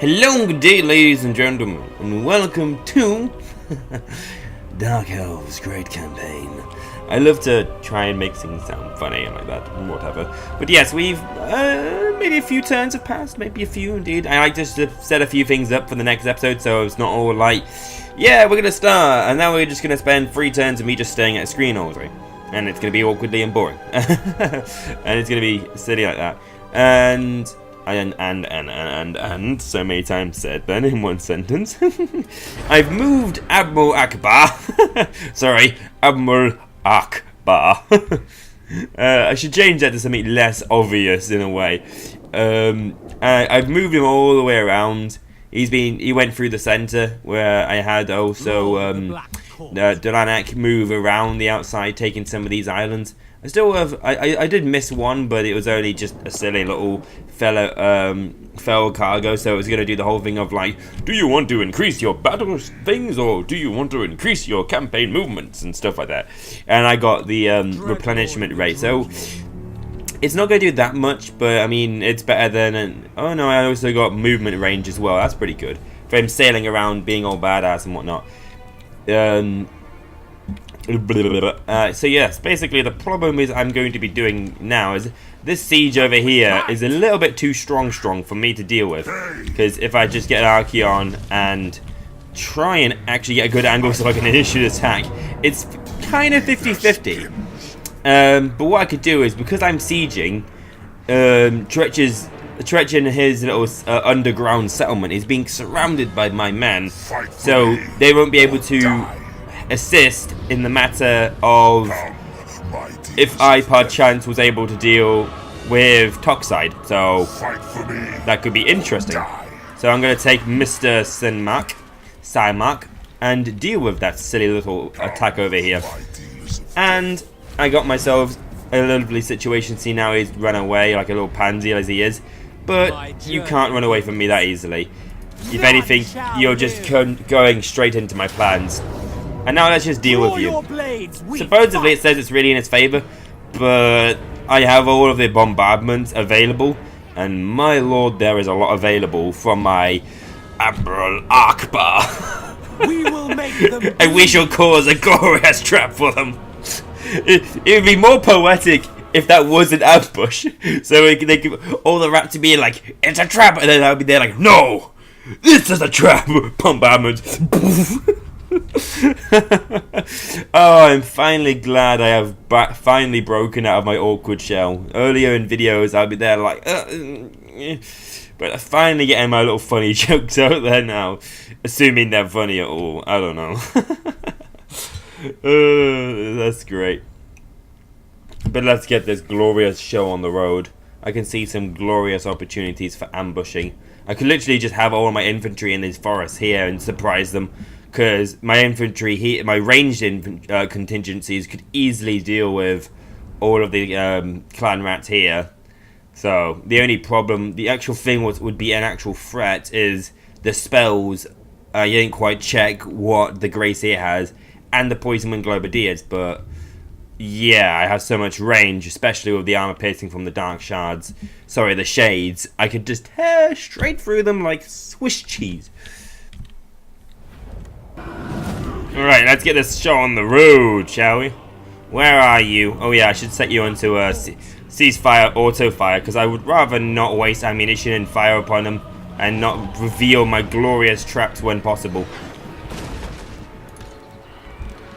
Hello, good day, ladies and gentlemen, and welcome to Dark Elves Great Campaign. I love to try and make things sound funny and like that, and whatever. But yes, we've, maybe a few turns have passed, maybe a few indeed. I like to set a few things up for the next episode, so it's not all like, yeah, we're gonna start, and now we're just gonna spend 3 turns of me just staring at a screen all the way. And it's gonna be awkwardly and boring. And it's gonna be silly like that. And so many times said then in one sentence. I've moved Admiral Akbar. Sorry, Admiral Akbar. I should change that to something less obvious in a way. I've moved him all the way around. He went through the center where I had also Dolanak move around the outside, taking some of these islands. I still have. I did miss one, but it was only just a silly little fell cargo. So it was gonna do the whole thing of like, do you want to increase your battle things, or do you want to increase your campaign movements and stuff like that? And I got the replenishment rate, so it's not gonna do that much. But I mean, it's better than. Oh no, I also got movement range as well. That's pretty good for him sailing around, being all badass and whatnot. So yes, basically the problem is I'm going to be doing now is this siege over here is a little bit too strong for me to deal with, because if I just get an Archeon and try and actually get a good angle so I can initiate attack, it's kind of 50-50. But what I could do is, because I'm sieging, Tretch in his little underground settlement is being surrounded by my men, so they won't be able to assist in the matter of if I perchance was able to deal with Toxide, so that could be interesting. So I'm going to take Mr. Simark and deal with that silly little attack over here. And I got myself a lovely situation. See, now he's run away like a little pansy as he is, but you can't run away from me that easily. If anything, you're just going straight into my plans. And now let's just deal with you. Supposedly it says it's really in its favor, but I have all of the bombardments available, and my lord, there is a lot available from my Admiral Akbar. We will make them and we shall cause a glorious trap for them. It would be more poetic if that was an ambush. So they could, all the rats would be like, it's a trap, and then I would be there like, no, this is a trap. Bombardment. Oh, I'm finally glad I have finally broken out of my awkward shell. Earlier in videos, I'll be there like, but I'm finally getting my little funny jokes out there now, assuming they're funny at all. I don't know. That's great. But let's get this glorious show on the road. I can see some glorious opportunities for ambushing. I could literally just have all my infantry in these forests here and surprise them, because my infantry here, my ranged contingencies could easily deal with all of the clan rats here. So the only problem, the actual thing would be an actual threat, is the spells. You didn't quite check what the Grace here has and the Poison Wind Globadiers, but yeah, I have so much range, especially with the armor piercing from the Dark Shards. Sorry, the Shades. I could just tear straight through them like Swiss cheese. Alright, let's get this show on the road, shall we? Where are you? Oh yeah, I should set you onto a ceasefire auto-fire, because I would rather not waste ammunition and fire upon them and not reveal my glorious traps when possible.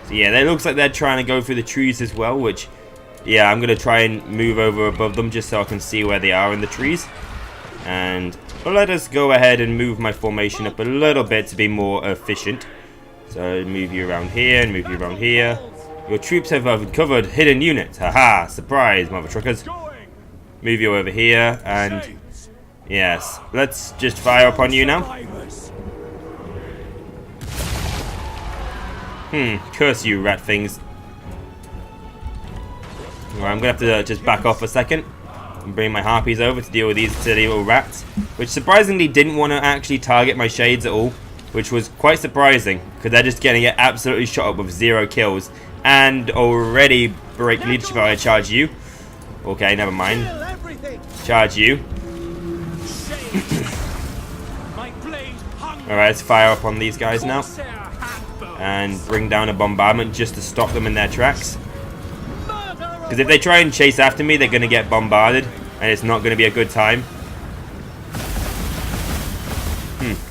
So yeah, it looks like they're trying to go through the trees as well, which, yeah, I'm going to try and move over above them just so I can see where they are in the trees. And let us go ahead and move my formation up a little bit to be more efficient. So move you around here and move you around here. Your troops have uncovered hidden units. Haha, surprise, mother truckers. Move you over here, and yes, let's just fire upon you now. Curse you, rat things. Well, I'm gonna have to just back off a second and bring my harpies over to deal with these silly little rats, which surprisingly didn't want to actually target my shades at all, which was quite surprising, because they're just getting it absolutely shot up with 0 kills and already break leadership. I charge you. Okay, never mind. Charge you. Alright, let's fire up on these guys now. And bring down a bombardment just to stop them in their tracks. Because if they try and chase after me, they're going to get bombarded. And it's not going to be a good time.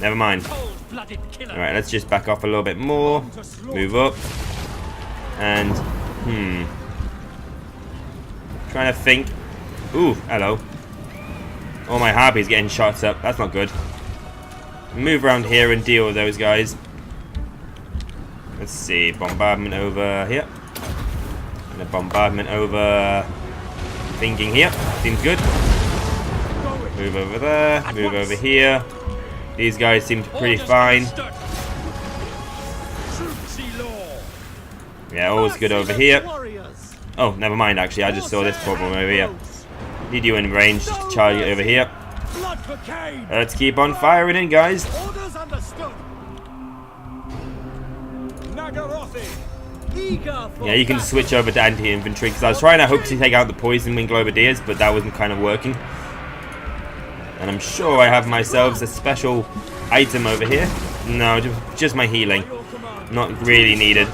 Never mind. Alright, let's just back off a little bit more. Move up. And, trying to think. Ooh, hello. All my harpies getting shots up. That's not good. Move around here and deal with those guys. Let's see. Bombardment over here. And a bombardment over... thinking here. Seems good. Move over there. Move over here. These guys seem pretty fine. Yeah, all's good over here. Oh, never mind actually. I just saw this problem over here. Need you in range just to charge it over here. Let's keep on firing in, guys. Yeah, you can switch over to anti-infantry because I was trying to hope to take out the poison wing globadiers, but that wasn't kind of working. And I'm sure I have myself a special item over here. No, just my healing. Not really needed.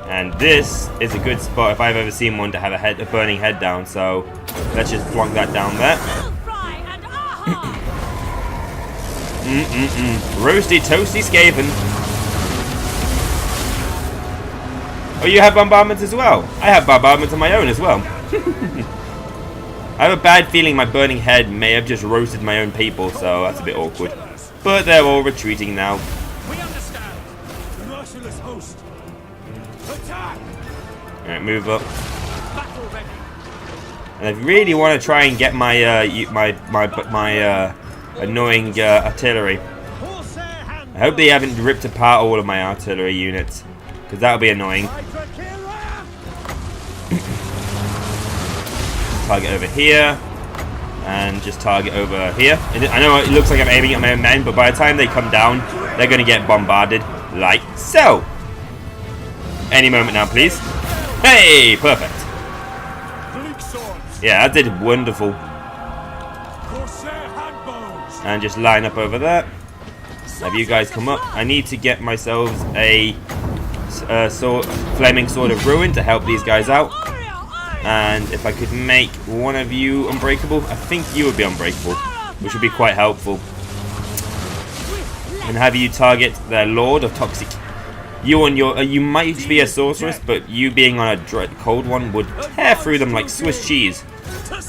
And this is a good spot if I've ever seen one to have a burning head down. So let's just plonk that down there. Roasty toasty Skaven. Oh, you have bombardments as well? I have bombardments of my own as well. I have a bad feeling my burning head may have just roasted my own people, so that's a bit awkward. But they're all retreating now. We understand. The merciless host. Attack! Alright, move up. And I really want to try and get my annoying artillery. I hope they haven't ripped apart all of my artillery units, because that'll be annoying. Target over here, and just target over here. I know it looks like I'm aiming at my own men, but by the time they come down, they're going to get bombarded like so. Any moment now, please. Hey, perfect. Yeah, that did wonderful. And just line up over there. Have you guys come up. I need to get myself a flaming sword of ruin to help these guys out. And if I could make one of you unbreakable, I think you would be unbreakable, which would be quite helpful. And have you target their Lord of Toxic. You and your you might be a sorceress, but you being on a cold one would tear through them like Swiss cheese.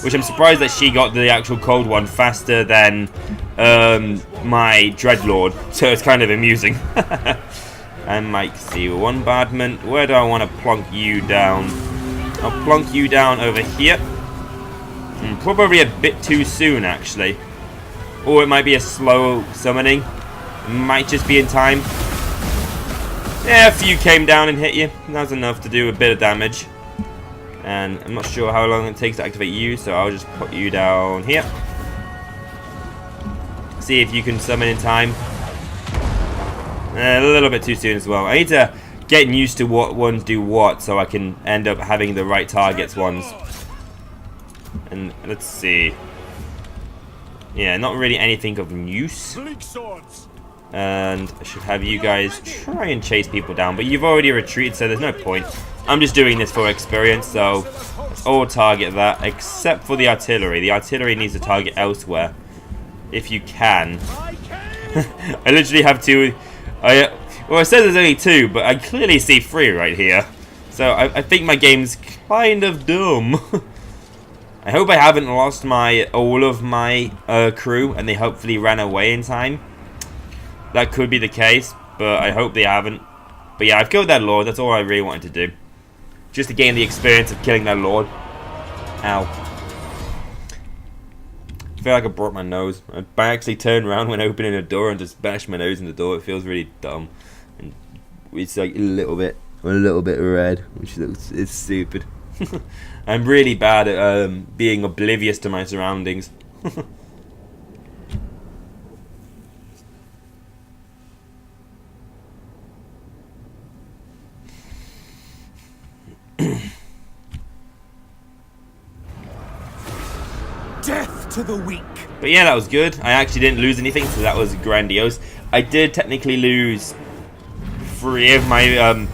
Which I'm surprised that she got the actual cold one faster than my Dreadlord, so it's kind of amusing. I might see one bombardment. Where do I want to plonk you down? I'll plonk you down over here. Probably a bit too soon, actually. Or it might be a slow summoning. It might just be in time. Yeah, a few came down and hit you. That's enough to do a bit of damage. And I'm not sure how long it takes to activate you, so I'll just put you down here. See if you can summon in time. A little bit too soon as well. I need to get used to what ones do what, so I can end up having the right targets ones. And let's see. Yeah, not really anything of use. And I should have you guys try and chase people down, but you've already retreated, so there's no point. I'm just doing this for experience, so let's all target that, except for the artillery. The artillery needs to target elsewhere, if you can. I literally have two. Well, it says there's only two, but I clearly see three right here. So I think my game's kind of dumb. I hope I haven't lost all of my crew, and they hopefully ran away in time. That could be the case, but I hope they haven't. But yeah, I've killed that Lord. That's all I really wanted to do. Just to gain the experience of killing that Lord. Ow. I feel like I broke my nose. I actually turned around when opening a door and just bashed my nose in the door. It feels really dumb. And it's like a little bit red, which looks, it's stupid. I'm really bad at being oblivious to my surroundings. Death to the weak. But yeah, that was good. I actually didn't lose anything, so that was grandiose. I did technically lose three of my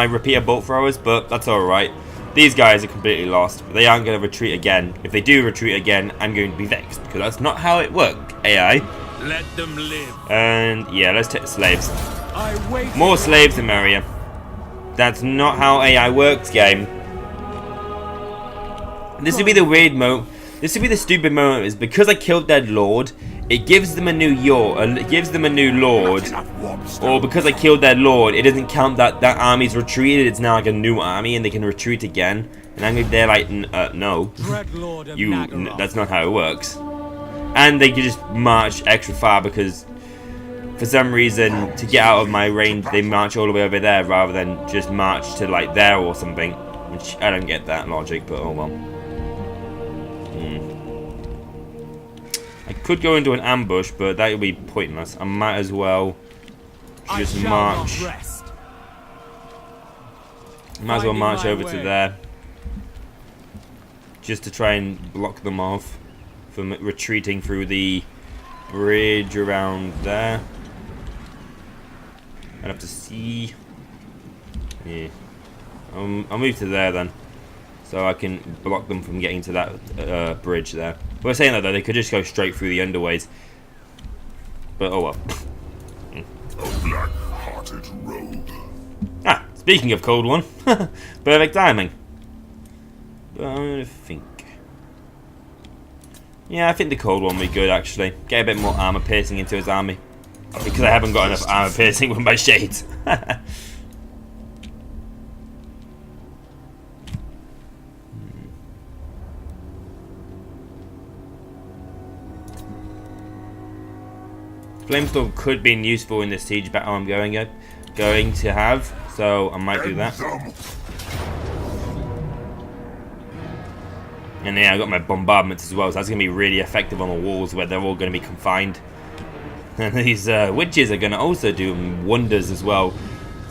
repeater bolt throwers, but that's alright. These guys are completely lost. They aren't going to retreat again. If they do retreat again, I'm going to be vexed, because that's not how it worked, AI. Let them live. And yeah, let's take the slaves. I wait. More slaves, the merrier. That's not how AI works, game. This would be the weird moment. This would be the stupid moment. Is because I killed their lord, it gives them a new lord. Or because I killed their lord, it doesn't count that that army's retreated. It's now like a new army, and they can retreat again. And I'm there like, no, that's not how it works. And they can just march extra far because, for some reason, to get out of my range, they march all the way over there rather than just march to like there or something. Which I don't get that logic, but oh well. I could go into an ambush, but that would be pointless. I might as well just march. Might as well march over to there, just to try and block them off from retreating through the bridge around there. I'd have to see. Yeah, I'll move to there then, so I can block them from getting to that bridge there. But we're saying that though, they could just go straight through the underways. But oh well. A black-hearted rogue. Ah, speaking of cold one, perfect timing. But I'm gonna think. Yeah, I think the cold one will be good actually. Get a bit more armor piercing into his army, because I haven't got enough armor piercing with my shades. Flamestorm could be useful in the siege battle I'm going to have, so I might do that. And yeah, I got my bombardments as well, so that's going to be really effective on the walls where they're all going to be confined. And these witches are going to also do wonders as well,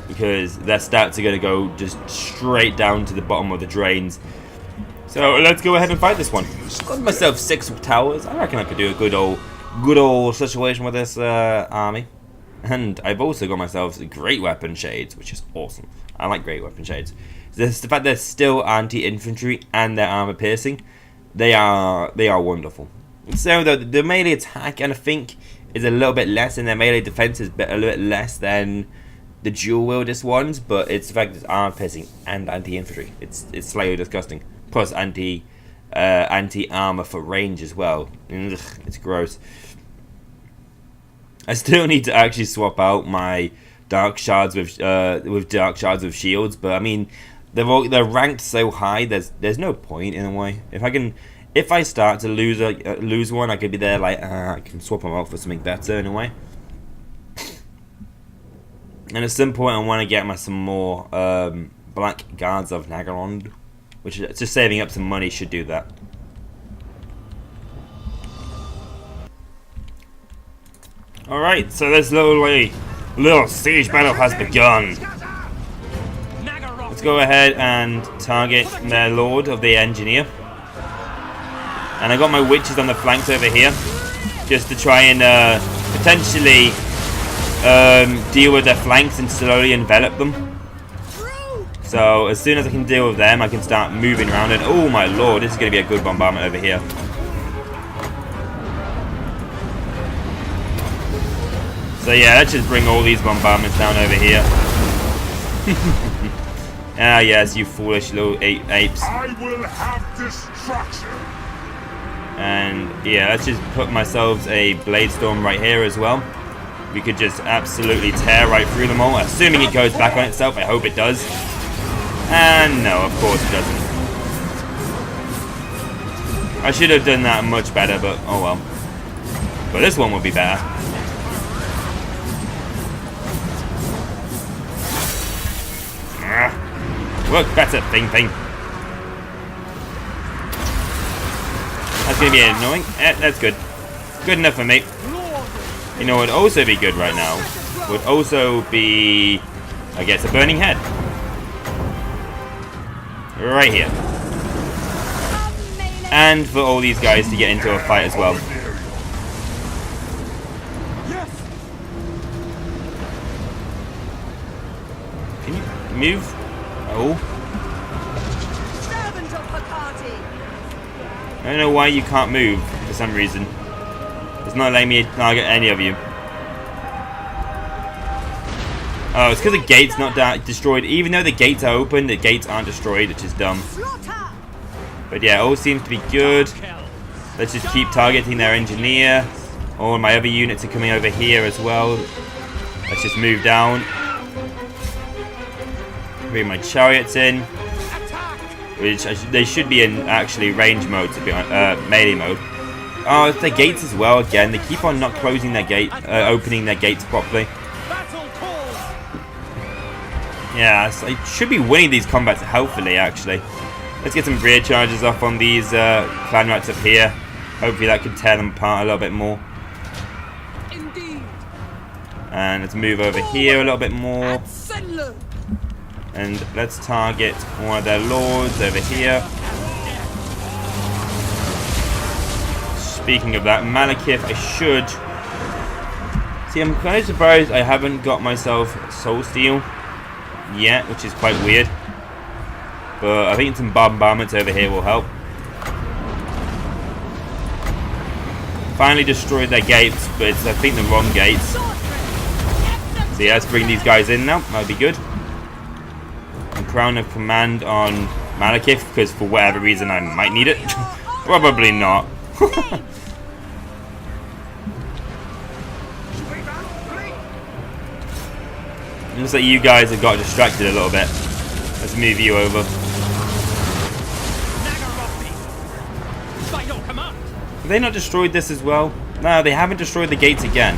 because their stats are going to go just straight down to the bottom of the drains. So let's go ahead and fight this one. Got myself 6 towers. I reckon I could do a good old situation with this army. And I've also got myself great weapon shades, which is awesome. I like great weapon shades. The fact they're still anti-infantry and they're armor piercing, they are wonderful. So the melee attack, and I think, is a little bit less, and their melee defense is a little bit less than the dual wielders ones. But it's the fact that it's armor piercing and anti-infantry. It's slightly disgusting. Plus anti-armor for range as well. Ugh, it's gross. I still need to actually swap out my dark shards with dark shards with shields, but I mean, they're ranked so high. There's no point in a way. If I start to lose one, I could be there like I can swap them out for something better in a way. And at some point, I want to get some more black guards of Nagarond, which is just saving up some money should do that. Alright, so this little siege battle has begun. Let's go ahead and target their lord of the engineer. And I got my witches on the flanks over here, just to try and potentially deal with their flanks and slowly envelop them. So as soon as I can deal with them, I can start moving around. And oh my lord, this is going to be a good bombardment over here. So yeah, let's just bring all these bombardments down over here. Ah yes, you foolish little apes. I will have destruction. And yeah, let's just put myself a blade storm right here as well. We could just absolutely tear right through them all, assuming it goes back on itself. I hope it does. And no, of course it doesn't. I should have done that much better, but oh well. But this one will be better. Work better, Ping Ping. That's gonna be annoying. That's good. Good enough for me. You know what would also be good right now? Would also be, I guess, a burning head. Right here. and for all these guys to get into a fight as well. Can you move? Oh. I don't know why you can't move for some reason. It's not letting me target any of you. Oh, it's because the gate's not destroyed. Even though the gates are open, the gates aren't destroyed, which is dumb. But yeah, all seems to be good. Let's just keep targeting their engineer. All my other units are coming over here as well. Let's just move down. Bring my chariots in. Which they should be in actually range mode, to be melee mode. Oh, it's the gates as well again. They keep on not closing their gate, opening their gates properly. Yeah, so I should be winning these combats healthily, actually. Let's get some rear charges off on these clan rats up here. Hopefully that could tear them apart a little bit more. And let's move over here a little bit more. And let's target one of their lords over here. Speaking of that, Malekith, I should... See, I'm kind of surprised I haven't got myself Soul Steel yet, which is quite weird. But I think some bombardments over here will help. Finally destroyed their gates, but it's, I think, the wrong gates. So yeah, let's bring these guys in now. That'll be good. And Crown of Command on Malekith, because for whatever reason I might need it. Probably not. Looks like you guys have got distracted a little bit. Let's move you over. Have they not destroyed this as well? No, they haven't destroyed the gates again.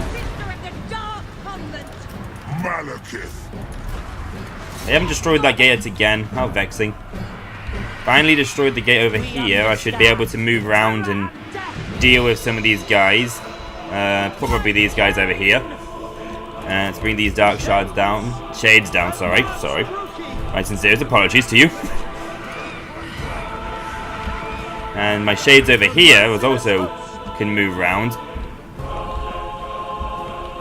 They haven't destroyed that gate again. How vexing. Finally destroyed the gate over here. I should be able to move around and deal with some of these guys. Probably these guys over here. Let's bring these dark shards down. Shades down, sorry. My sincerest apologies to you. And my shades over here also can move around.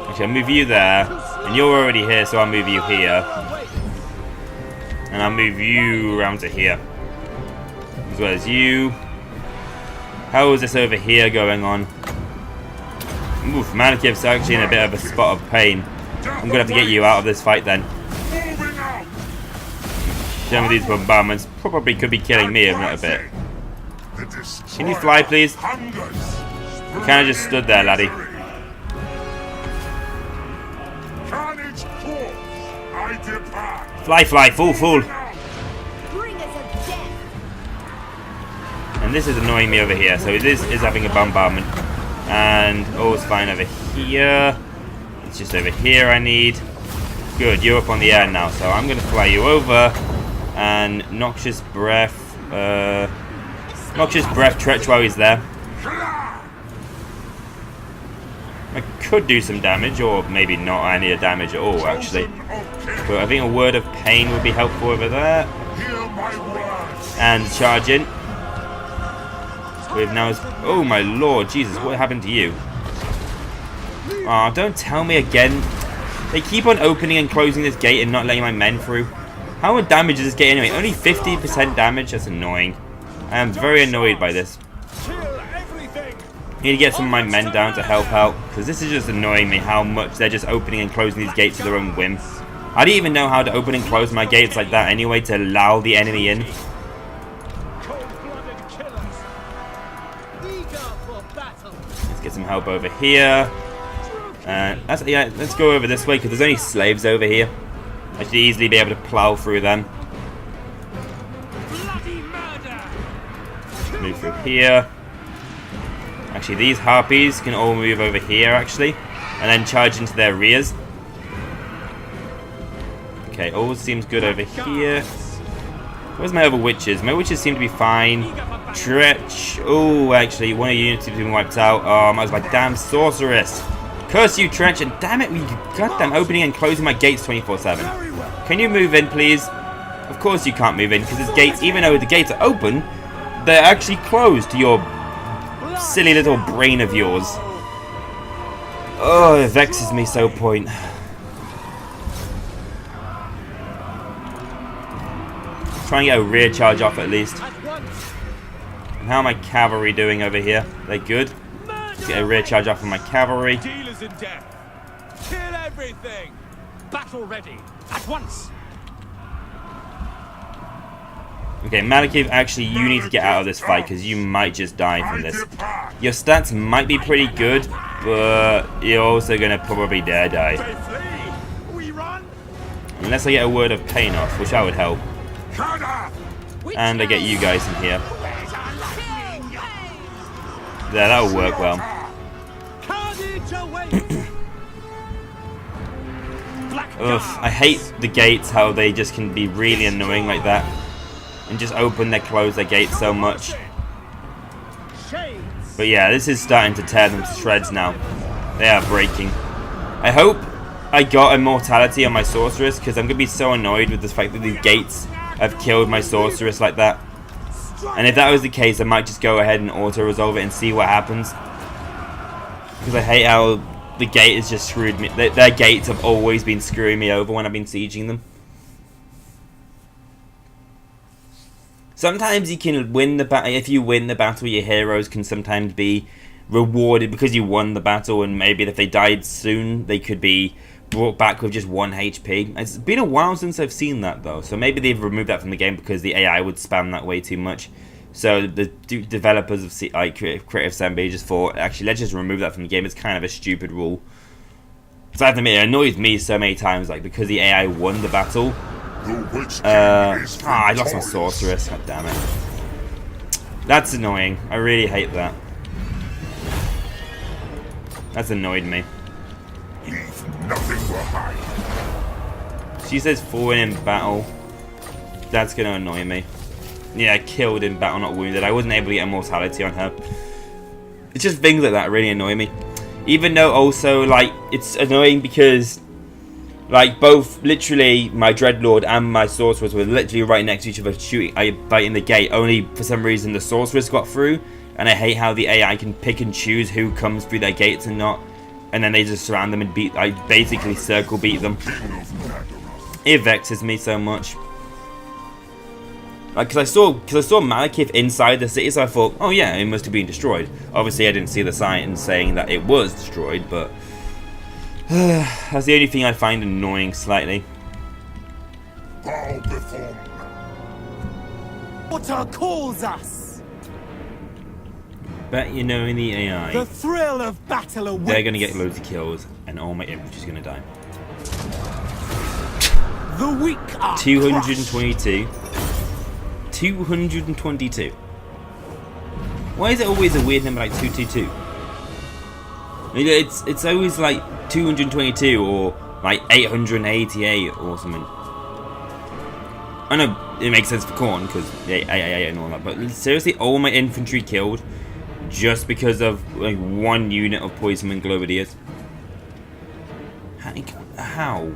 Actually, I'll move you there. And you're already here, so I'll move you here. And I'll move you around to here. As well as you. How is this over here going on? Oof, Malekith's actually in a bit of a spot of pain. I'm going to have to get you out of this fight then. Some of these bombardments probably could be killing me a little bit. Can you fly, please? You kind of just stood there, laddie. Fly, fool. And this is annoying me over here. So this is having a bombardment. And all's fine over here. It's just over here I need. Good, you're up on the air now. So I'm going to fly you over. And Noxious Breath. Noxious Breath Tretch while he's there. I could do some damage, or maybe not any damage at all, actually. But I think a Word of Pain would be helpful over there. And charge in. With now, oh my lord, Jesus, what happened to you? Aw, don't tell me again. They keep on opening and closing this gate and not letting my men through. How much damage is this gate anyway? Only 50% damage? That's annoying. I am very annoyed by this. Need to get some of my men down to help out, because this is just annoying me how much they're just opening and closing these gates to their own whim. I didn't even know how to open and close my gates like that anyway to allow the enemy in. Let's get some help over here. Let's go over this way because there's only slaves over here. I should easily be able to plow through them. Move through here. Actually, these harpies can all move over here, actually. And then charge into their rears. Okay, all seems good over here. Where's my other witches? My witches seem to be fine. Tretch. Oh, actually, one of your units has been wiped out. Oh, that was my damn sorceress. Curse you, Tretch. And damn it, we got them opening and closing my gates 24/7. Can you move in, please? Of course you can't move in, because this gates, even though the gates are open, they're actually closed, your silly little brain of yours. Oh, it vexes me so point. Try and get a rear charge off at least. And how are my cavalry doing over here? They good? Let's get a rear charge off of my cavalry. Dealers in death. Kill everything. Battle ready. At once. Okay, Malekith, actually, you need to get out of this fight because you might just die from this. Your stats might be pretty good, but you're also going to probably dare die. They flee. We run. Unless I get a word of pain off, which I would help. And I get you guys in here. There, that'll work well. Ugh, I hate the gates, how they just can be really annoying like that. And just open their close their gates so much. But yeah, this is starting to tear them to shreds now. They are breaking. I hope I got immortality on my sorceress, because I'm going to be so annoyed with the fact that these gates have killed my sorceress like that. And if that was the case, I might just go ahead and auto-resolve it and see what happens. Because I hate how the gate has just screwed me. Their gates have always been screwing me over when I've been sieging them. Sometimes you can win the battle. If you win the battle, your heroes can sometimes be rewarded because you won the battle, and maybe if they died soon, they could be brought back with just 1 HP. It's been a while since I've seen that though, so maybe they've removed that from the game because the AI would spam that way too much. So the developers of Creative Assembly just thought, actually, let's just remove that from the game. It's kind of a stupid rule. So I have to admit, it annoys me so many times, like because the AI won the battle. I lost my sorceress. God damn it. That's annoying. I really hate that. That's annoyed me. Leave nothing behind. She says fallen in battle. That's gonna annoy me. Yeah, killed in battle, not wounded. I wasn't able to get immortality on her. It's just things like that really annoy me. Even though also, like, it's annoying because, like, both literally my Dreadlord and my Sorceress were literally right next to each other shooting, fighting the gate. Only for some reason the Sorceress got through, and I hate how the AI can pick and choose who comes through their gates and not, and then they just surround them and beat. I basically circle beat them. It vexes me so much. Like, because I saw Malekith inside the city, so I thought, oh yeah, it must have been destroyed. Obviously, I didn't see the sign saying that it was destroyed, but that's the only thing I find annoying slightly. Bow before me. Water calls us. Bet you know in the AI, The thrill of battle awaits. they're gonna get loads of kills, and all my infantry's gonna die. The weak are 222. 222. Why is it always a weird number like 222? It's always like 222 or like 888 or something. I know it makes sense for corn because yeah, and all that, but seriously, all my infantry killed just because of like 1 unit of Poisonman Globadiers. How?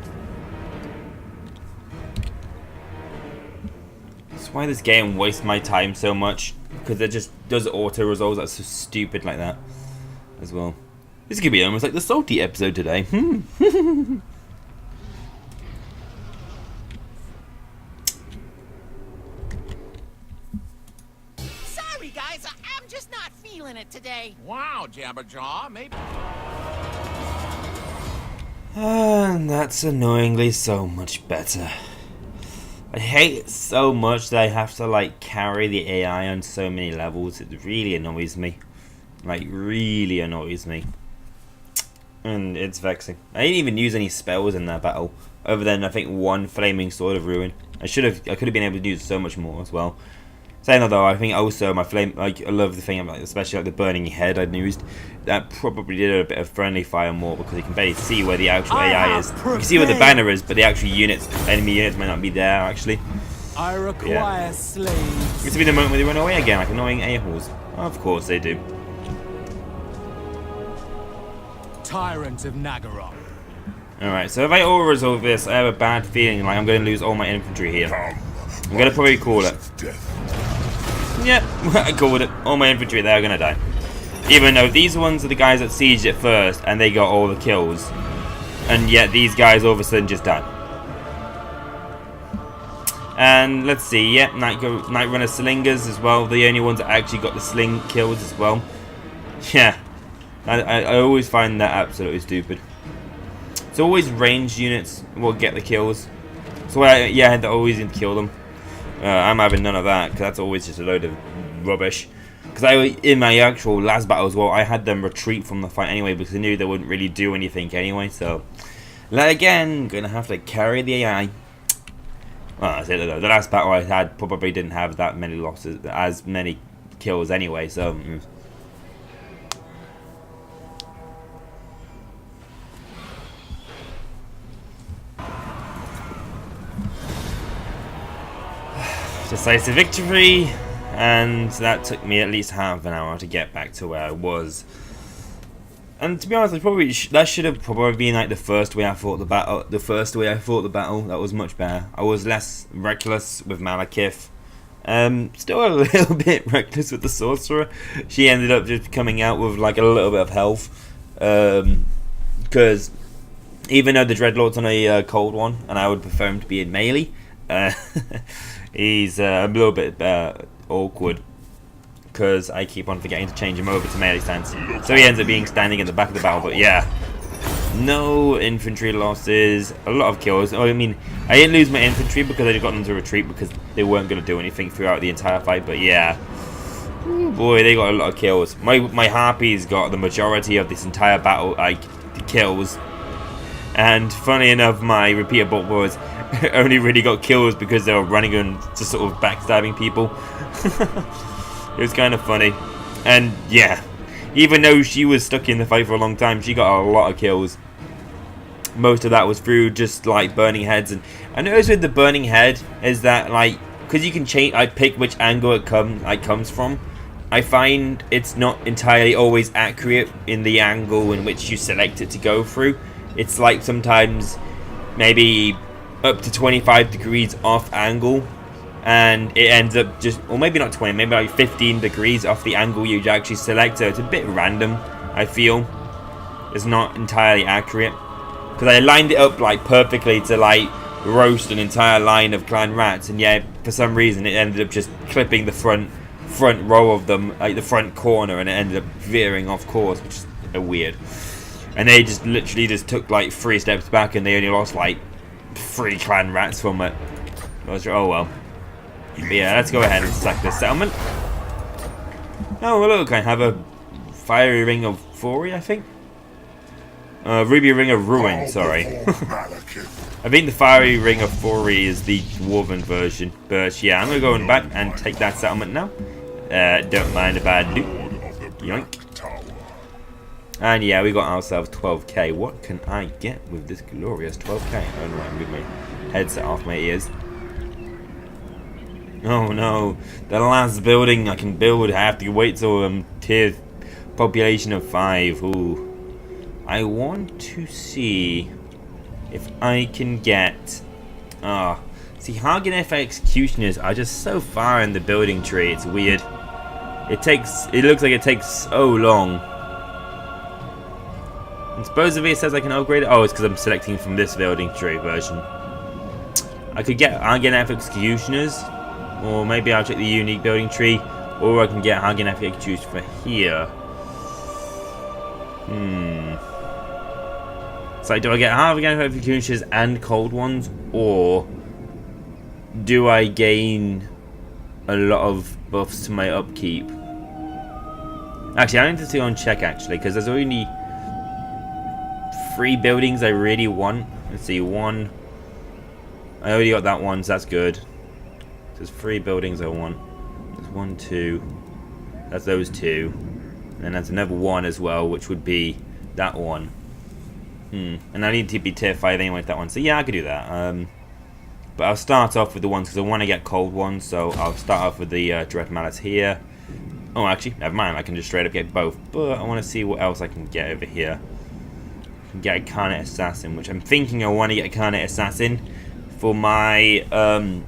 That's why this game wastes my time so much, because it just does auto resolves that's so stupid like that as well. This could be almost like the salty episode today. Sorry guys, I'm just not feeling it today. Wow, Jabberjaw, maybe. And that's annoyingly so much better. I hate it so much that I have to like carry the AI on so many levels. It really annoys me. Like, really annoys me. And it's vexing. I didn't even use any spells in that battle, other than I think 1 flaming sword of ruin. I could have been able to do so much more as well. Saying that though, I think also my flame, like, I love the thing about, especially like the burning head I'd used. That probably did a bit of friendly fire more, because you can barely see where the actual AI is. You can see where the banner is, but the actual units, enemy units, might not be there actually. I require slaves. It's to be the moment where they run away again, like annoying a-holes. Of course they do. Tyrant of Nagaroth. Alright, so if I auto-resolve this, I have a bad feeling like I'm going to lose all my infantry here. I'm going to probably call it. Yep, I called it. All my infantry there are gonna die. Even though these ones are the guys that sieged it first and they got all the kills. And yet these guys all of a sudden just died. And let's see, yep, Night Runner Slingers as well. The only ones that actually got the sling kills as well. Yeah, I always find that absolutely stupid. It's always ranged units will get the kills. So yeah, they're always going to kill them. I'm having none of that, because that's always just a load of rubbish. Because in my actual last battle as well, I had them retreat from the fight anyway, because I knew they wouldn't really do anything anyway. So, again, going to have to carry the AI. Well, the last battle I had probably didn't have that many losses, as many kills anyway, so... Decisive victory, and that took me at least half an hour to get back to where I was. And to be honest, that should have probably been like the first way I fought the battle. That was much better. I was less reckless with Malekith. Still a little bit reckless with the sorcerer. She ended up just coming out with like a little bit of health, because even though the Dreadlought's on a cold one, and I would prefer him to be in melee. He's a little bit awkward because I keep on forgetting to change him over to melee stance. So he ends up being standing in the back of the battle. But yeah, no infantry losses, a lot of kills. I mean, I didn't lose my infantry because I just got them to retreat because they weren't going to do anything throughout the entire fight. But yeah, ooh, boy, they got a lot of kills. My harpies got the majority of this entire battle, like the kills. And funny enough, my repeater bolt boys only really got kills because they were running and just sort of backstabbing people. It was kind of funny. And yeah, even though she was stuck in the fight for a long time, she got a lot of kills. Most of that was through just like burning heads. And I noticed with the burning head is that like, because you can change, I pick which angle it comes from. I find it's not entirely always accurate in the angle in which you select it to go through. It's like sometimes maybe up to 25 degrees off angle, and it ends up just, or maybe not 20, maybe like 15 degrees off the angle you actually select. So it's a bit random, I feel. It's not entirely accurate, because I lined it up like perfectly to like roast an entire line of clan rats, and yeah, for some reason it ended up just clipping the front row of them, like the front corner, and it ended up veering off course, which is weird. And they just literally just took like 3 steps back, and they only lost like 3 clan rats from it. Oh well. But yeah, let's go ahead and sack this settlement. Oh look, I have a fiery ring of fury, I think. Ruby ring of ruin, sorry. I think the fiery ring of fury is the dwarven version. But yeah, I'm gonna go in back and take that settlement now. Don't mind if I do. Yoink. And yeah, we got ourselves 12k. What can I get with this glorious 12k? I don't know, I'm moving my headset off my ears. Oh no, the last building I can build, I have to wait till tier population of 5. Ooh. I want to see if I can get... see, Hagenef Executioners are just so far in the building tree, it's weird. It looks like it takes so long. And supposedly it says I can upgrade it. Oh, it's because I'm selecting from this building tree version. I could get Hagenef Executioners, or maybe I'll check the unique building tree, or I can get Hagenef Executioners for here. So do I get Hagenef Executioners and cold ones, or do I gain a lot of buffs to my upkeep? Actually, I need to go and check actually, because there's only 3 buildings I really want. Let's see, 1. I already got that one, so that's good. There's 3 buildings I want. There's 1, 2. That's those 2. And there's another 1 as well, which would be that one. And I need to be tier 5 anyway with that one. So yeah, I could do that. But I'll start off with the ones, because I want to get cold ones. So I'll start off with the Dread Mallets here. Oh, actually, never mind. I can just straight up get both. But I want to see what else I can get over here. Get a Carnate Assassin, which I'm thinking I want to get a Carnate Assassin for my I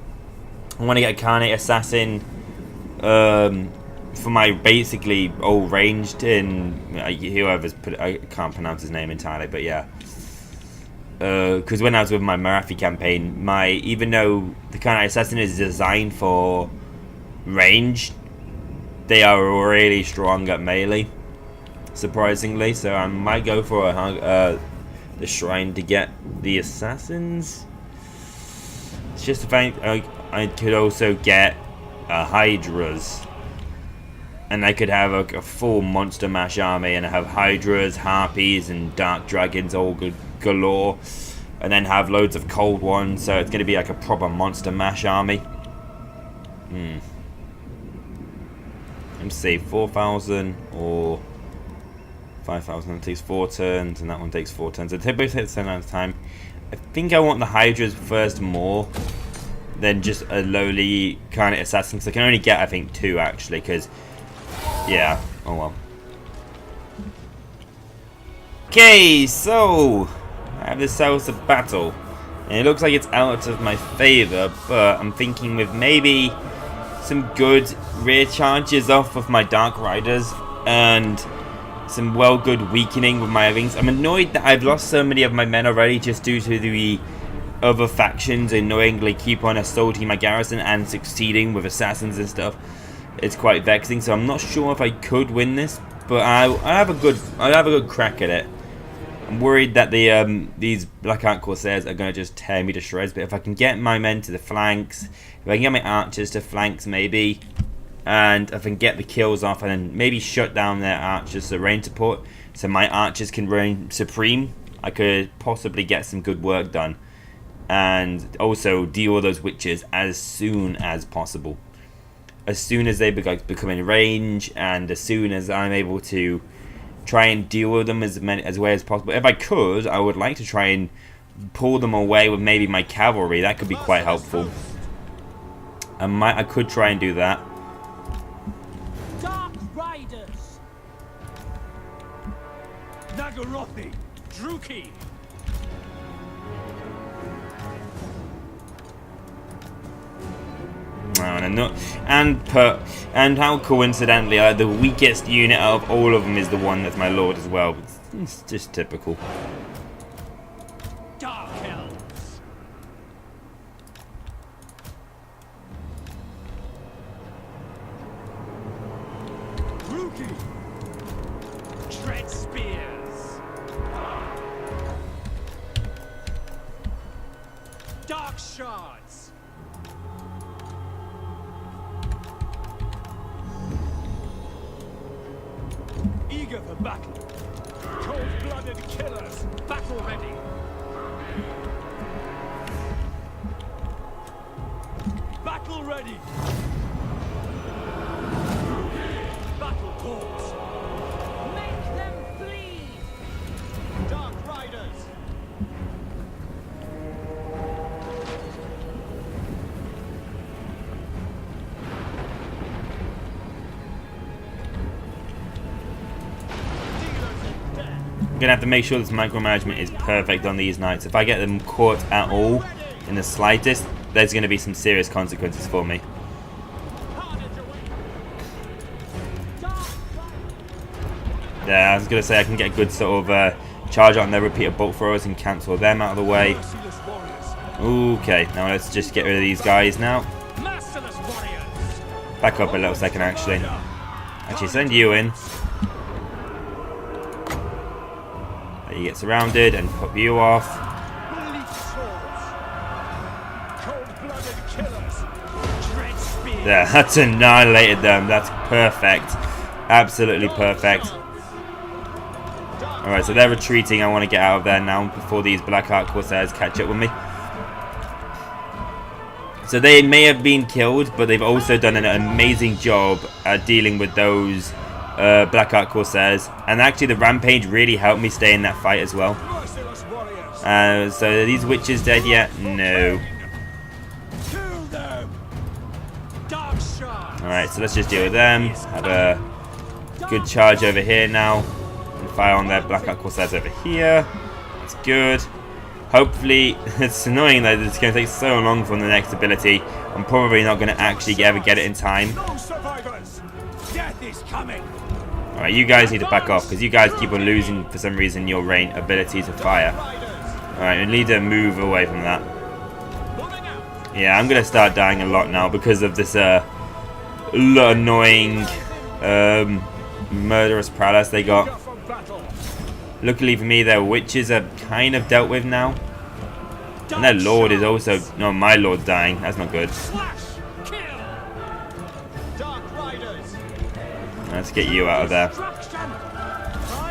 want to get a Carnate Assassin for my basically old ranged in whoever's put it, I can't pronounce his name entirely, but yeah. Because when I was with my Marathi campaign, even though the kind of assassin is designed for range, they are really strong at melee, surprisingly. So I might go for the shrine to get the assassins. It's just the fact I could also get hydras, and I could have a full monster mash army, and I have hydras, harpies, and dark dragons all good galore, and then have loads of cold ones, so it's going to be like a proper monster mash army. Let's see, 4,000 or 5,000. It takes 4 turns, and that one takes 4 turns. It both takes the same amount of time. I think I want the hydras first more than just a lowly kind of assassin, because I can only get, I think, 2 actually, because yeah, oh well. Okay, so I have this House of Battle, and it looks like it's out of my favor, but I'm thinking with maybe some good rear charges off of my Dark Riders and some good weakening with my wings. I'm annoyed that I've lost so many of my men already just due to the other factions annoyingly keep on assaulting my garrison and succeeding with assassins and stuff. It's quite vexing, so I'm not sure if I could win this, but I'll have a good crack at it. I'm worried that these Blackheart Corsairs are going to just tear me to shreds, but if I can get my men to the flanks, if I can get my archers to flanks maybe, and if I can get the kills off and then maybe shut down their archers to range support, so my archers can reign supreme, I could possibly get some good work done. And also deal with those witches as soon as possible. As soon as they become in range, and as soon as I'm able to try and deal with them as way as possible. If I could, I would like to try and pull them away with maybe my cavalry. That could be quite helpful. I could try and do that. Dark Riders. Nagarothi. Druki. And how coincidentally the weakest unit out of all of them is the one that's my lord as well. It's just typical. Dark Elves. Druki. Tread spears. Dark Shards. Eager for battle. Cold-blooded killers. Battle ready. Battle ready. Battle corps. Make them flee. Dark Riders. I'm gonna have to make sure this micromanagement is perfect on these knights. If I get them caught at all, in the slightest, there's gonna be some serious consequences for me. Yeah, I was gonna say I can get a good sort of charge on their repeater bolt throwers and cancel them out of the way. Okay, now let's just get rid of these guys now. Back up a little second actually. Actually, send you in. You get surrounded and pop you off. There, that's annihilated them. That's perfect. Absolutely perfect. Alright, so they're retreating. I want to get out of there now before these Blackheart Corsairs catch up with me. So they may have been killed, but they've also done an amazing job at dealing with those Blackheart Corsairs, and actually the rampage really helped me stay in that fight as well. So are these witches dead yet? No. Alright, so let's just deal with them. Have a good charge over here now, and fire on their Blackheart Corsairs over here. That's good. Hopefully, it's annoying that it's going to take so long for the next ability. I'm probably not going to actually ever get it in time. No survivors. Death is coming. Alright, you guys need to back off, because you guys keep on losing, for some reason, your range ability to fire. Alright, we need to move away from that. Yeah, I'm going to start dying a lot now because of this annoying murderous prowess they got. Luckily for me, their witches are kind of dealt with now. And their lord is also... No, my lord's dying. That's not good. Let's get you out of there.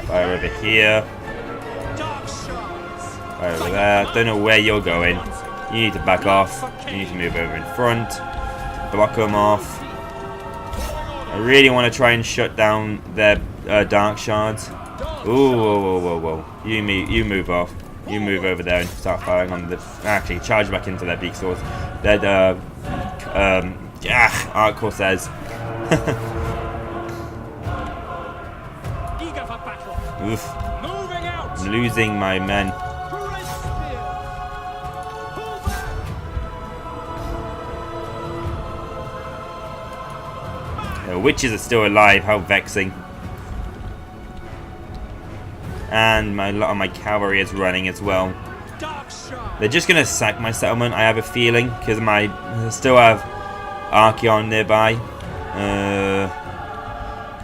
Fire over here. Fire over there. Don't know where you're going. You need to back off. You need to move over in front. Block them off. I really want to try and shut down their dark shards. Ooh, whoa, whoa, whoa, whoa. You move off. You move over there and start firing on the... Actually, charge back into their beak swords. Their, arc corsairs. Oof. I'm losing my men. The witches are still alive. How vexing. And a lot of my cavalry is running as well. They're just going to sack my settlement, I have a feeling, because I still have Archeon nearby.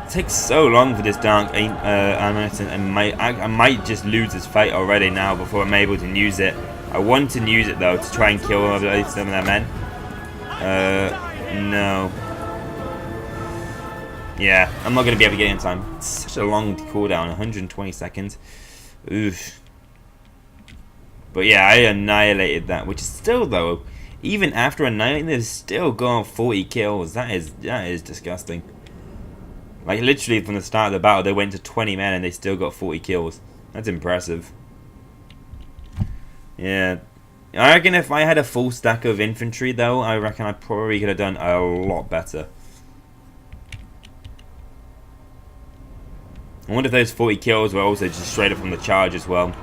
It takes so long for this dark ammunition. I might just lose this fight already now before I'm able to use it. I want to use it though to try and kill some of their men. No. Yeah, I'm not going to be able to get in time. It's such a long cooldown, 120 seconds. Oof. But yeah, I annihilated that, which is still though, even after annihilating, they've still got 40 kills. That is disgusting. Like literally from the start of the battle, they went to 20 men and they still got 40 kills. That's impressive. Yeah. I reckon if I had a full stack of infantry though, I reckon I probably could have done a lot better. I wonder if those 40 kills were also just straight up from the charge as well.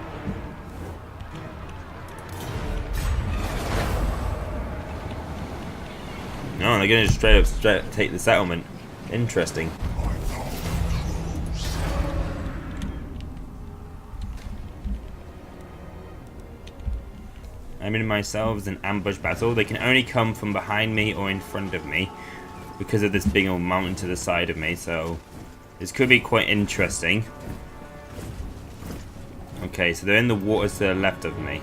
No, they're going to straight up take the settlement. Interesting. I'm in myself an ambush battle. They can only come from behind me or in front of me because of this big old mountain to the side of me, so this could be quite interesting. Okay, so they're in the waters to the left of me.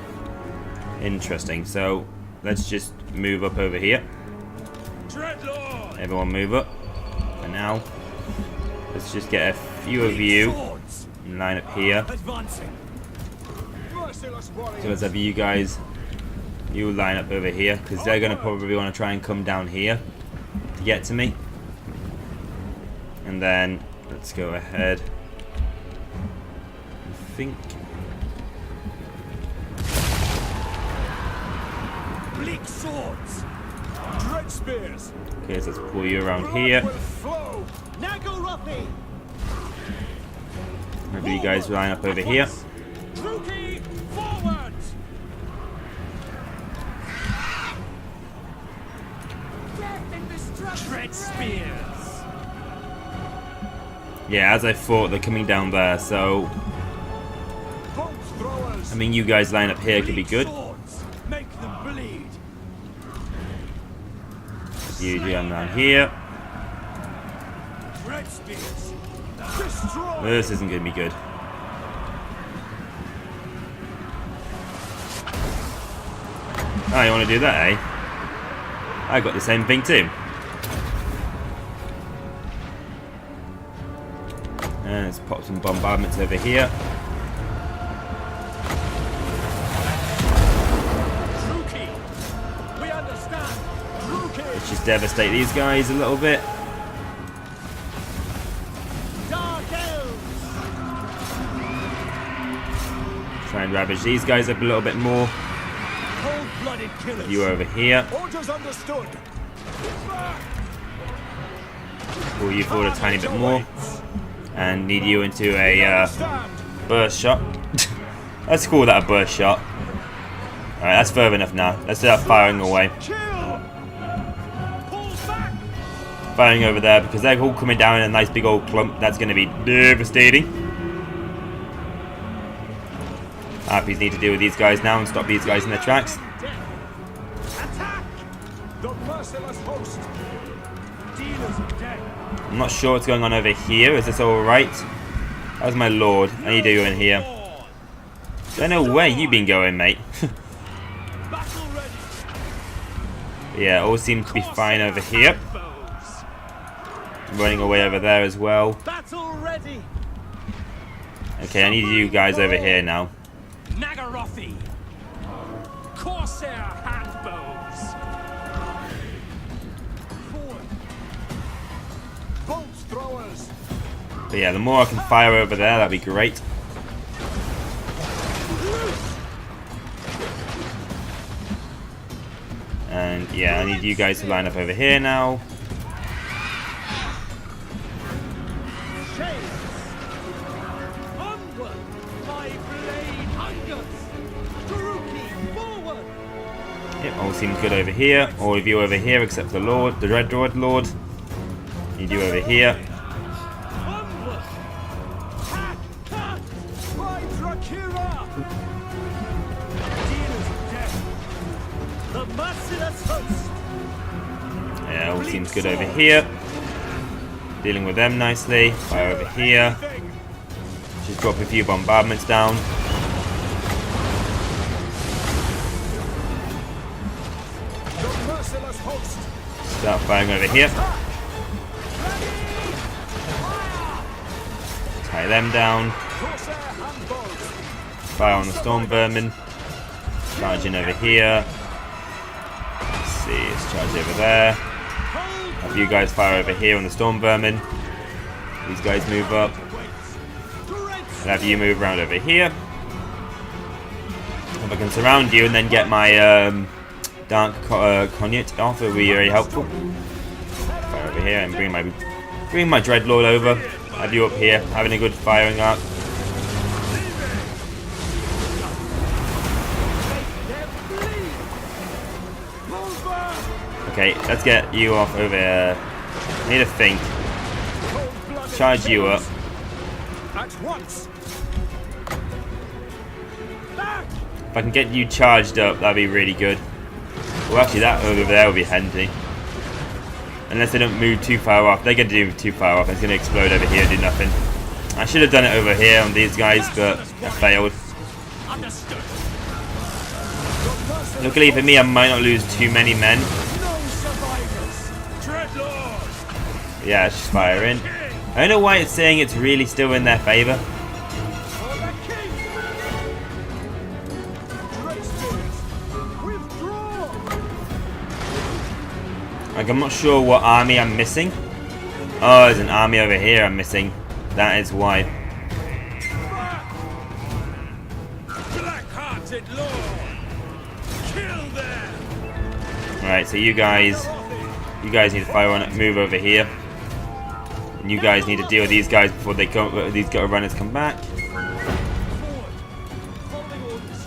Interesting, so let's just move up over here. Everyone move up. And now, let's just get a few of you and line up here. So let's have you guys, you line up over here, because they're going to probably want to try and come down here to get to me. And then, let's go ahead. I think... Bleak swords. Dread spears. Okay, so let's pull you around here. Maybe you guys line up over here. Dread spears. Yeah, as I thought, they're coming down there, so... I mean, you guys line up here could be good. Make them bleed. You down here. Dread spears. Destroy. This isn't going to be good. Oh, you want to do that, eh? I got the same thing too. And let's pop some bombardments over here. We understand. Let's just devastate these guys a little bit. Dark Elves. Try and ravage these guys up a little bit more. Cold-blooded killers. You over here. Orders understood. Pull you forward a tiny bit more. And need you into a burst shot. Let's call that a burst shot. Alright, that's further enough now. Let's start firing away. Kill! Pull back! Firing over there because they're all coming down in a nice big old clump. That's going to be devastating. Harpies need to deal with these guys now and stop these guys in their tracks. Attack! The merciless host! Dealers of death! I'm not sure what's going on over here. Is this alright? How's my lord? I need to go in here. Don't know where you been going, mate. Battle ready! Yeah, all seems to be fine over here. Foes! Running away over there as well. Battle ready! Okay, I need you guys over here now. Nagarothi! Corsair handbows! Forward! Bolt throwers! But yeah, the more I can fire over there, that'd be great. And yeah, I need you guys to line up over here now. Shades! Onward! My blade hungers! Taruki, forward! Yep, all seems good over here. All of you over here except the Lord, the Red Lord. Need you over here. Onward! Hack! Cut! Hydra Kira! Dealers of death! The merciless host! Yeah, all seems good over here. Dealing with them nicely. Fire over here. Just drop a few bombardments down. The merciless host! Start firing over here. Tie them down. Corsair handbows! Fire on the storm vermin. Charging over here. Let's see, let's charge over there. Have you guys fire over here on the storm vermin. These guys move up. I'll have you move around over here. If I can surround you and then get my dark conduit off, it will be very helpful. Fire over here and bring my Dreadlord over. Have you up here having a good firing arc. Okay, let's get you off over here. I need to think. Charge you up. At once! Back! If I can get you charged up, that'd be really good. Well, actually, that over there would be handy. Unless they don't move too far off. They're going to do too far off. It's going to explode over here and do nothing. I should have done it over here on these guys, but I failed. Understood! Luckily for me, I might not lose too many men. No survivors! Dreadlord! Yeah, let's just fire in. I don't know why it's saying it's really still in their favor. For the king! Dread spirits! Withdraw! Like, I'm not sure what army I'm missing. Oh, there's an army over here I'm missing. That is why. Black-hearted lord! Kill them! Alright, so you guys need to fire on it, move over here. And you guys need to deal with these guys before they come, these gutter runners come back. Forward! Following orders!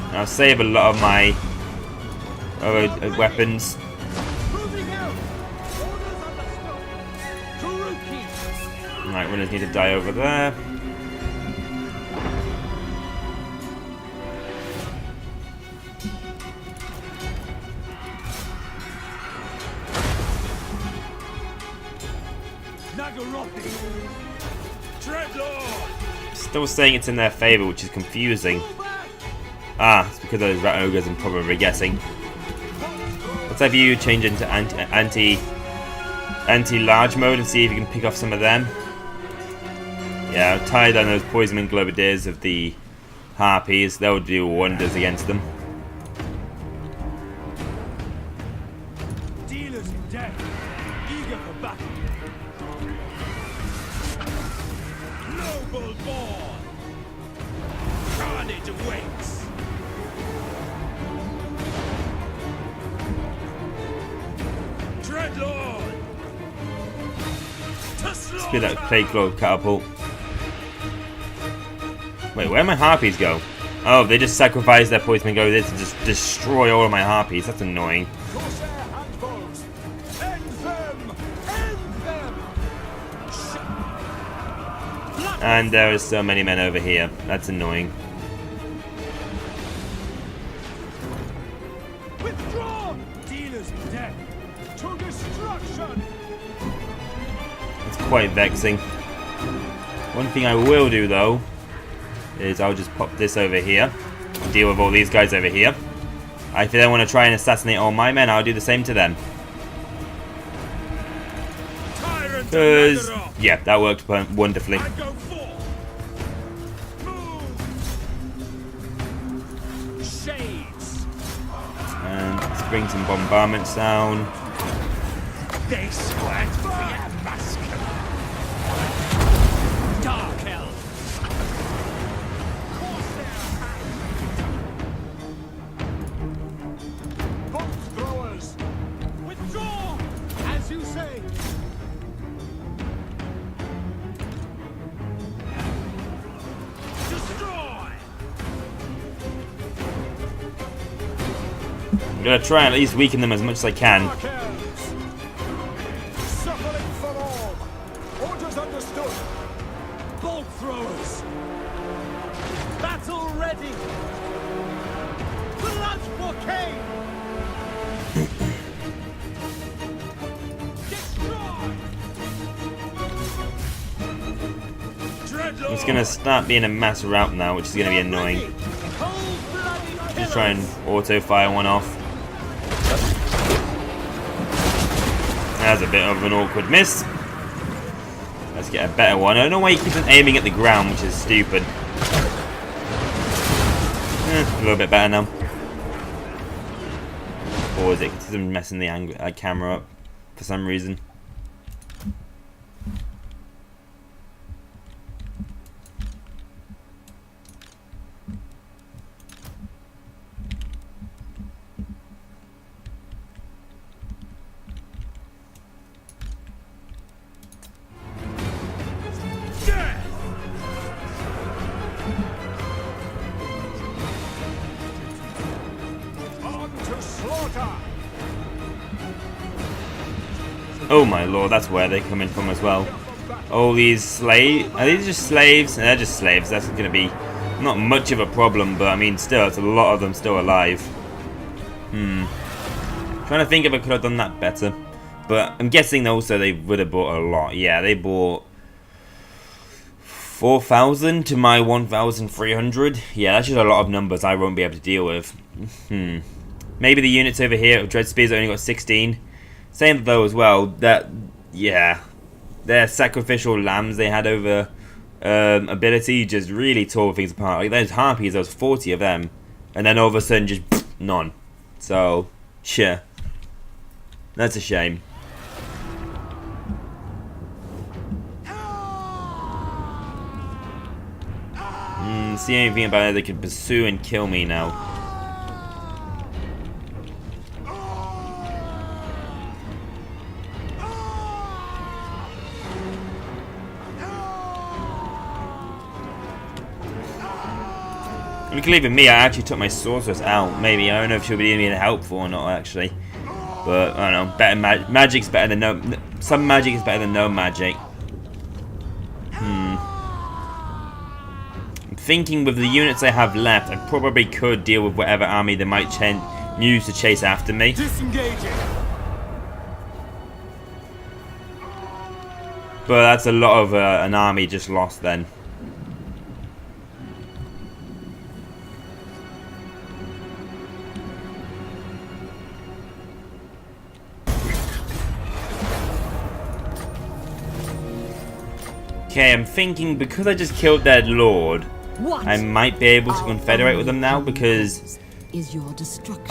And I'll save a lot of my other weapons. Moving out! Orders understood! Taruki! Alright, runners need to die over there. Nagarothi! Dreadlord! Still saying it's in their favor, which is confusing. Pull back! Ah, it's because of those rat ogres, I'm probably guessing. Let's have you change into anti-large mode and see if you can pick off some of them. Yeah, I've tied on those poison globadiers of the harpies. They'll do wonders against them. Dealers in death! Eager for battle! Noble born! Carnage awaits! Dreadlord! To Let's get that slaughter! plague claw catapult. Wait, where'd my harpies go? Oh, they just sacrificed their poison and go there to just destroy all of my harpies. That's annoying. Corsair handfuls. End them! End them! And there are so many men over here. That's annoying. Withdraw! Dealers in death. To destruction! It's quite vexing. One thing I will do though is I'll just pop this over here. Deal with all these guys over here. If they want to try and assassinate all my men, I'll do the same to them. Because, yeah, that worked wonderfully. And go forth. Move. Shades. And let's bring some bombardments down. They sweat for your mask. Dark Elves. Corsair hand. Bolt throwers. Withdraw, as you say. Destroy. I'm going to try and at least weaken them as much as I can. Dark Elves. Suffering for all. Orders understood. Bolt throwers. Battle ready. Blood bouquet. Destroy. Dreadlord. It's going to start being a mass rout now, which is going to be annoying. Cold-blooded Just try and auto-fire one off. That's a bit of an awkward miss. Let's get a better one. I don't know why he keeps on aiming at the ground, which is stupid. A little bit better now. Or is it because I'm messing the camera up for some reason? On to slaughter. Oh my lord, that's where they're coming from as well. All these slaves, are these just slaves? They're just slaves. That's going to be not much of a problem, but I mean still, it's a lot of them still alive. Trying to think if I could have done that better. But I'm guessing also they would have bought a lot. Yeah, they bought 4,000 to my 1,300. Yeah, that's just a lot of numbers I won't be able to deal with. Maybe the units over here of Dread Spears only got 16. Same though as well, that, yeah, their sacrificial lambs they had over ability just really tore things apart. Like those harpies, there was 40 of them. And then all of a sudden just none. So, sure. That's a shame. See anything about it they could pursue and kill me now. You can leave it me, I actually took my sorceress out. Maybe, I don't know if she'll be any helpful or not actually. But, I don't know, better magic's better than no... Some magic is better than no magic. Thinking with the units I have left, I probably could deal with whatever army they might use to chase after me. Disengaging. But that's a lot of an army just lost then. Okay, I'm thinking because I just killed their lord, I might be able to confederate with them now because is your destruction.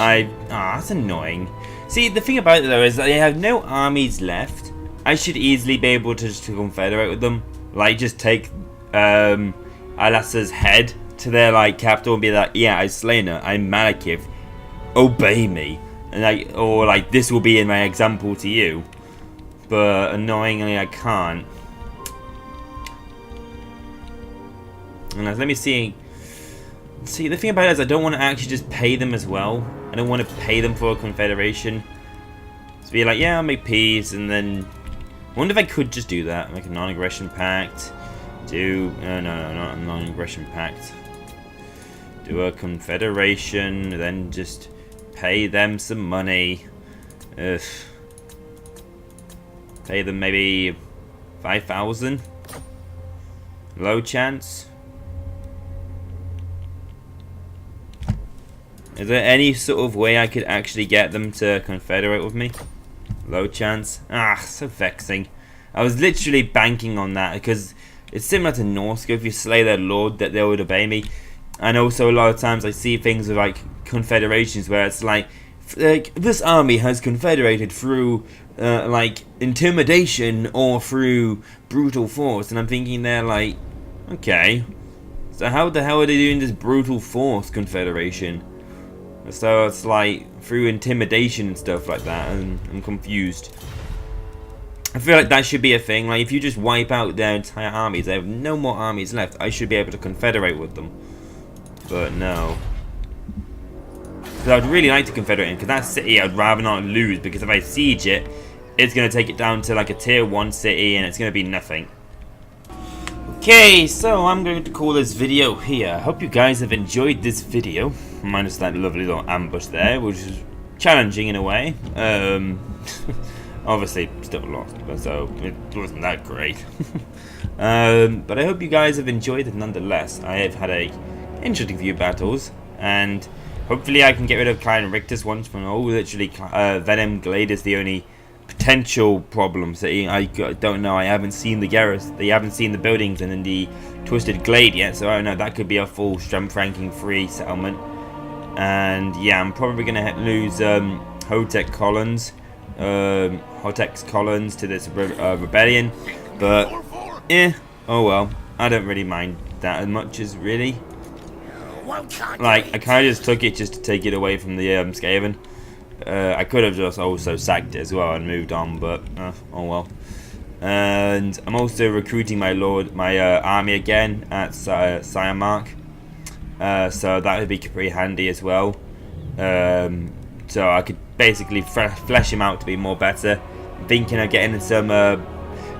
that's annoying. See, the thing about it though is that they have no armies left. I should easily be able to just confederate with them. Like, just take Alasta's head to their like capital and be like, yeah, I've slain her. I'm Malekith. Obey me. And like, or like, this will be in my example to you. But annoyingly, I can't. Let me see. See, the thing about it is I don't want to actually just pay them as well. I don't want to pay them for a confederation. So be like, yeah, I'll make peace, and then... I wonder if I could just do that. Make a non-aggression pact. Do... no, not a non-aggression pact. Do a confederation, then just pay them some money. Ugh. Pay them maybe 5,000. Low chance. Is there any sort of way I could actually get them to confederate with me? Low chance. Ah, so vexing. I was literally banking on that because it's similar to Norska. If you slay their lord, that they would obey me. And also a lot of times I see things with like confederations where it's like this army has confederated through like intimidation or through brutal force, and I'm thinking they're like, okay, so how the hell are they doing this brutal force confederation? So it's like through intimidation and stuff like that, and I'm confused. I feel like that should be a thing. Like if you just wipe out their entire armies, they have no more armies left, I should be able to confederate with them. But no. So I'd really like to confederate because that city I'd rather not lose, because if I siege it, it's going to take it down to like a tier 1 city and it's going to be nothing. Okay, so I'm going to call this video here. I hope you guys have enjoyed this video, minus that lovely little ambush there, which is challenging in a way. Obviously, still lost, so it wasn't that great. But I hope you guys have enjoyed it nonetheless. I have had a interesting few battles, and hopefully I can get rid of Klein Richter's once for all. Literally, Venom Glade is the only potential problem city. I don't know. I haven't seen the garrison. They haven't seen the buildings and then the Twisted Glade yet, so I don't know. That could be a full strength ranking 3 settlement. And yeah, I'm probably gonna lose Hotek Collins, Hotek's Collins to this rebellion. But eh, oh well. I don't really mind that as much as really. Like I kind of just took it just to take it away from the Skaven. I could have just also sacked it as well and moved on, but oh well. And I'm also recruiting my army again at Siamark, so that would be pretty handy as well. So I could basically flesh him out to be more better. I'm thinking of getting some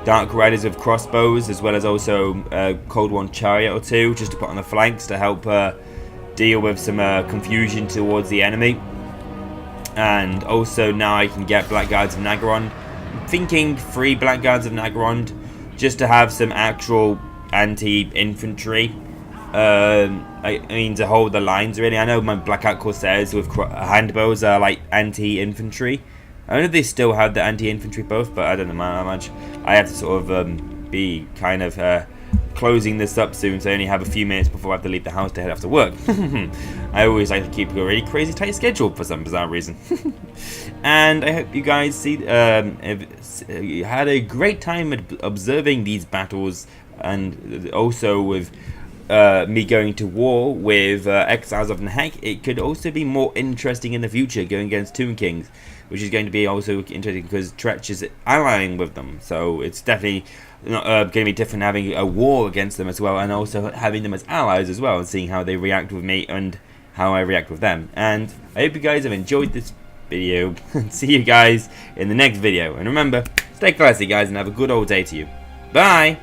Dark Riders with crossbows, as well as also Cold One Chariot or 2, just to put on the flanks to help deal with some confusion towards the enemy. And also now I can get Blackguards of Nagaron. I'm thinking 3 Blackguards of Nagaron, just to have some actual anti-infantry. I mean, to hold the lines really. I know my Blackout Corsairs with handbows are like anti-infantry. I don't know if they still have the anti-infantry buff, but I don't know how much. I have to sort of be kind of closing this up soon, so I only have a few minutes before I have to leave the house to head off to work. I always like to keep a really crazy tight schedule for some bizarre reason. And I hope you guys you had a great time observing these battles, and also with me going to war with Exiles of Nehek. It could also be more interesting in the future going against Tomb Kings, which is going to be also interesting because Tretch is allying with them, so it's definitely going to be different having a war against them as well, and also having them as allies as well, and seeing how they react with me and how I react with them. And I hope you guys have enjoyed this video, and see you guys in the next video. And remember, stay classy guys, and have a good old day to you. Bye!